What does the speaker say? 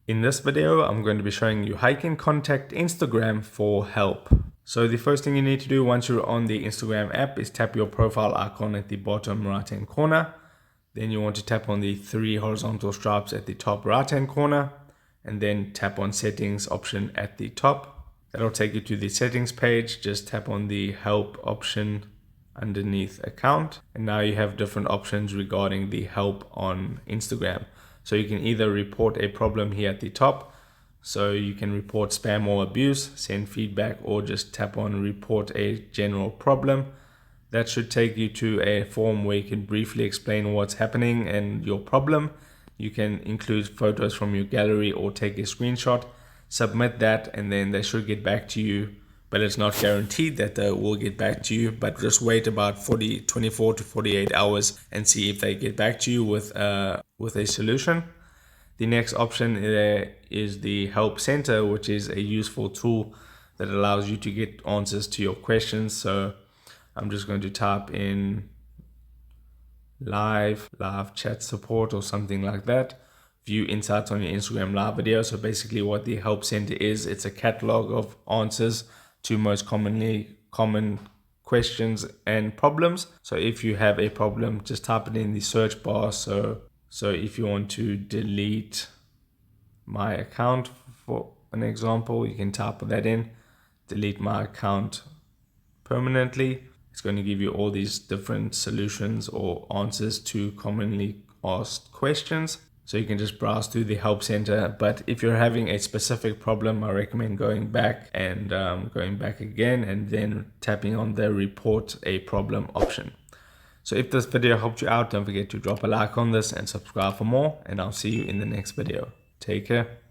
In this video, I'm going to be showing you how you can contact Instagram for help. So the first thing you need to do once you're on the Instagram app is tap your profile icon at the bottom right hand corner. Then you want to tap on the 3 horizontal stripes at the top right hand corner and then tap on settings option at the top. That'll take you to the settings page. Just tap on the help option underneath account, and now you have different options regarding the help on Instagram. So you can either report a problem here at the top, so you can report spam or abuse, send feedback, or just tap on report a general problem. That should take you to a form where you can briefly explain what's happening and your problem. You can include photos from your gallery or take a screenshot, submit that, and then they should get back to you. But it's not guaranteed that they will get back to you, but just wait about 24 to 48 hours and see if they get back to you with a solution. The next option is the Help Center, which is a useful tool that allows you to get answers to your questions. So I'm just going to type in live chat support or something like that. View insights on your Instagram live video. So basically what the Help Center is, it's a catalog of answers to most common questions and problems. So if you have a problem, just type it in the search bar. So if you want to delete my account, for an example, you can type that in, delete my account permanently. It's going to give you all these different solutions or answers to commonly asked questions. So you can just browse through the Help Center. But if you're having a specific problem, I recommend going back and going back again and then tapping on the report a problem option. So if this video helped you out, don't forget to drop a like on this and subscribe for more. And I'll see you in the next video. Take care.